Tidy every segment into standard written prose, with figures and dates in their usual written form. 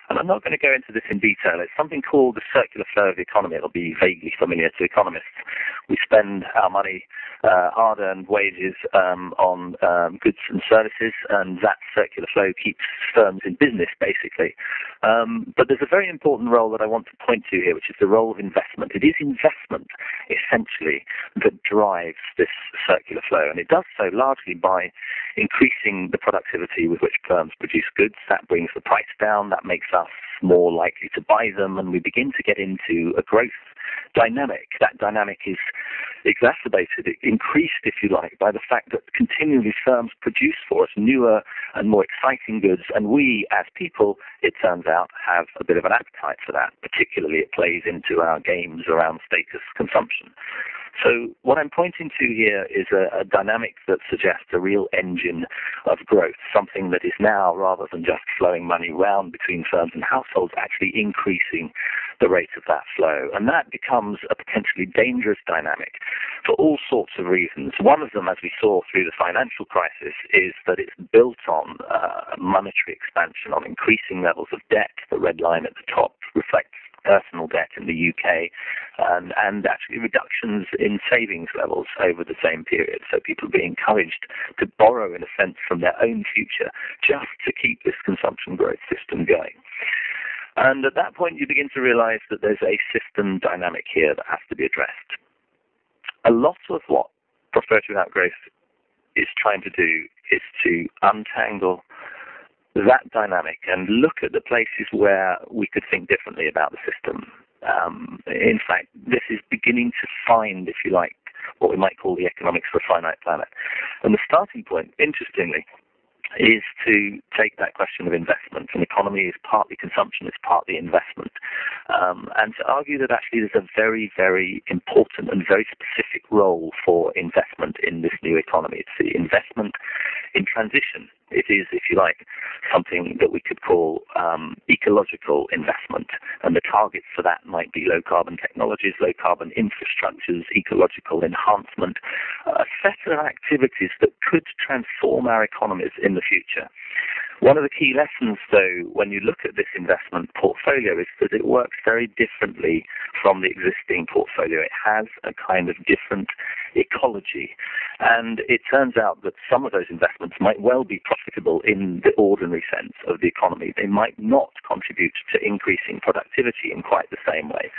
And I'm not going to go into this in detail. It's something called the circular flow of the economy. It'll be vaguely familiar to economists. We spend our money, hard-earned wages, on goods and services, and that circular flow keeps firms in business, basically. But there's a very important role that I want to point to here, which is the role of investment. It is investment, essentially, that drives this circular flow, and it does so largely by increasing the productivity with which firms produce goods. That brings the price down, that makes us more likely to buy them, and we begin to get into a growth dynamic. That dynamic is exacerbated, increased, if you like, by the fact that continually firms produce for us newer and more exciting goods, and we, as people, it turns out, have a bit of an appetite for that. Particularly, it plays into our games around status consumption. So what I'm pointing to here is a dynamic that suggests a real engine of growth, something that is now, rather than just flowing money round between firms and households, actually increasing the rate of that flow. And that becomes a potentially dangerous dynamic for all sorts of reasons. One of them, as we saw through the financial crisis, is that it's built on monetary expansion, on increasing levels of debt. The red line at the top reflects personal debt in the UK, and actually reductions in savings levels over the same period. So people being encouraged to borrow, in a sense, from their own future just to keep this consumption growth system going. And at that point, you begin to realize that there's a system dynamic here that has to be addressed. A lot of what prosperity without growth is trying to do is to untangle that dynamic and look at the places where we could think differently about the system. In fact, this is beginning to find, if you like, what we might call the economics of a finite planet. And the starting point, interestingly, is to take that question of investment. An economy is partly consumption, it's partly investment. And to argue that actually there's a very, very important and very specific role for investment in this new economy. It's the investment in transition. It is, if you like, something that we could call ecological investment. And the targets for that might be low-carbon technologies, low-carbon infrastructures, ecological enhancement, a set of activities that could transform our economies in the future. One of the key lessons, though, when you look at this investment portfolio is that it works very differently from the existing portfolio. It has a kind of different ecology. And it turns out that some of those investments might well be profitable in the ordinary sense of the economy. They might not contribute to increasing productivity in quite the same way.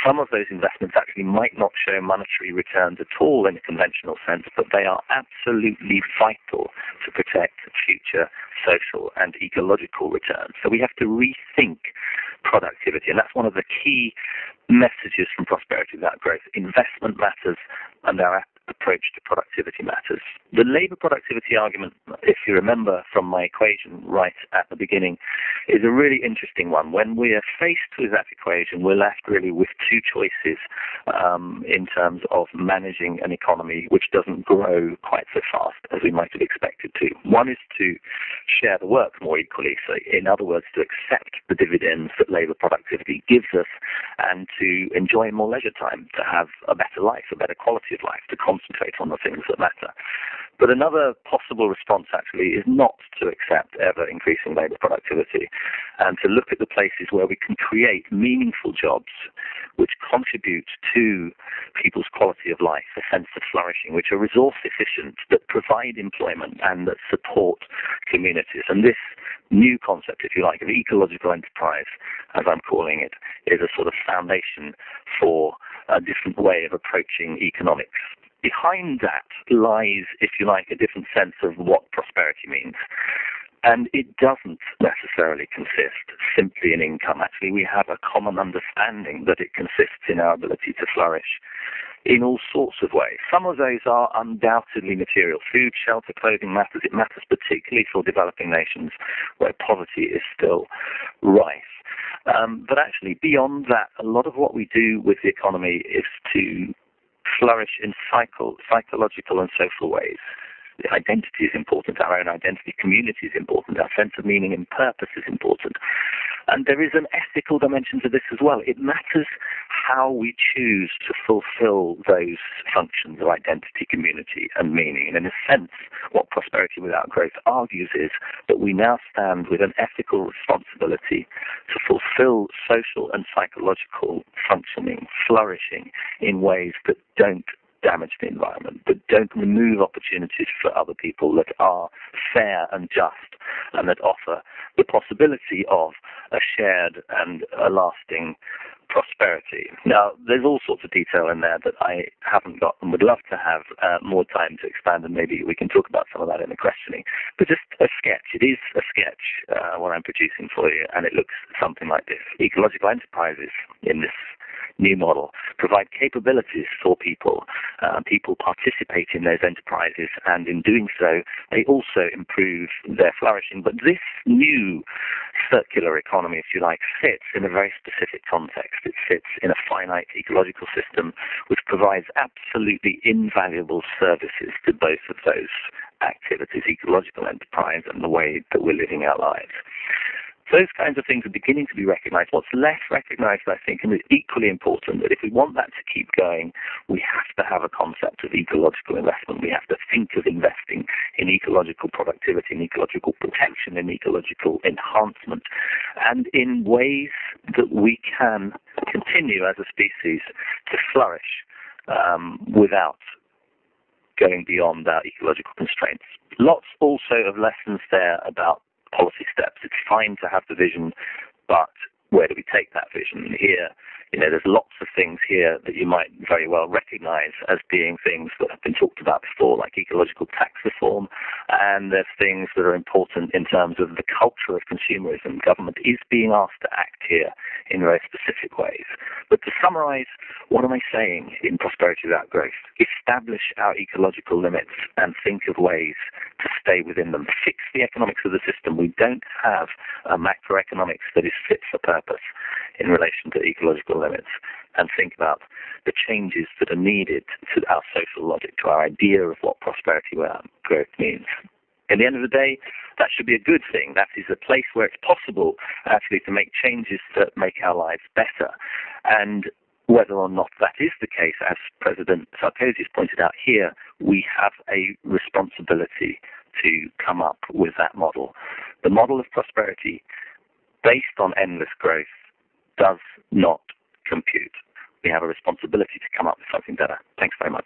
Some of those investments actually might not show monetary returns at all in a conventional sense, but they are absolutely vital to protect future social and ecological returns. So we have to rethink productivity, and that's one of the key messages from prosperity without growth. Investment matters, and our approach to productivity matters. The labor productivity argument, if you remember from my equation right at the beginning, is a really interesting one. When we are faced with that equation, we're left really with two choices in terms of managing an economy which doesn't grow quite so fast as we might have expected to. One is to share the work more equally, so in other words, to accept the dividends that labor productivity gives us and to enjoy more leisure time, to have a better life, a better quality of life, to concentrate on the things that matter. But another possible response actually is not to accept ever increasing labor productivity and to look at the places where we can create meaningful jobs which contribute to people's quality of life, a sense of flourishing, which are resource efficient, that provide employment and that support communities. And this new concept, if you like, of ecological enterprise, as I'm calling it, is a sort of foundation for a different way of approaching economics. Behind that lies, if you like, a different sense of what prosperity means. And it doesn't necessarily consist simply in income. Actually, we have a common understanding that it consists in our ability to flourish in all sorts of ways. Some of those are undoubtedly material. Food, shelter, clothing matters. It matters particularly for developing nations where poverty is still rife. But actually, beyond that, a lot of what we do with the economy is to flourish in psychological and social ways. The identity is important, our own identity, community is important, our sense of meaning and purpose is important. And there is an ethical dimension to this as well. It matters how we choose to fulfill those functions of identity, community, and meaning. And in a sense, what prosperity without growth argues is that we now stand with an ethical responsibility to fulfill social and psychological functioning, flourishing in ways that don't damage the environment, that don't remove opportunities for other people, that are fair and just, and that offer the possibility of a shared and a lasting prosperity. Now, there's all sorts of detail in there that I haven't got and would love to have more time to expand, and maybe we can talk about some of that in the questioning. But just a sketch. It is a sketch, what I'm producing for you, and it looks something like this. Ecological enterprises in this new model provide capabilities for people. People participate in those enterprises, and in doing so, they also improve their flourishing. But this new circular economy, if you like, fits in a very specific context. It fits in a finite ecological system which provides absolutely invaluable services to both of those activities, ecological enterprise and the way that we're living our lives. Those kinds of things are beginning to be recognized. What's less recognized, I think, and is equally important, that if we want that to keep going, we have to have a concept of ecological investment. We have to think of investing in ecological productivity, in ecological protection, in ecological enhancement, and in ways that we can continue as a species to flourish without going beyond our ecological constraints. Lots also of lessons there about policy steps. It's fine to have the vision, but where do we take that vision? Here, there's lots of things here that you might very well recognize as being things that have been talked about before, like ecological tax reform, and there's things that are important in terms of the culture of consumerism. Government is being asked to act here in very specific ways. But to summarize, what am I saying in Prosperity Without Growth? Establish our ecological limits and think of ways to stay within them. Fix the economics of the system. We don't have a macroeconomics that is fit for purpose in relation to ecological limits, and think about the changes that are needed to our social logic, to our idea of what prosperity without growth means. At the end of the day, that should be a good thing. That is a place where it's possible actually to make changes that make our lives better. And whether or not that is the case, as President Sarkozy has pointed out here, we have a responsibility to come up with that model. The model of prosperity based on endless growth does not compute. We have a responsibility to come up with something better. Thanks very much.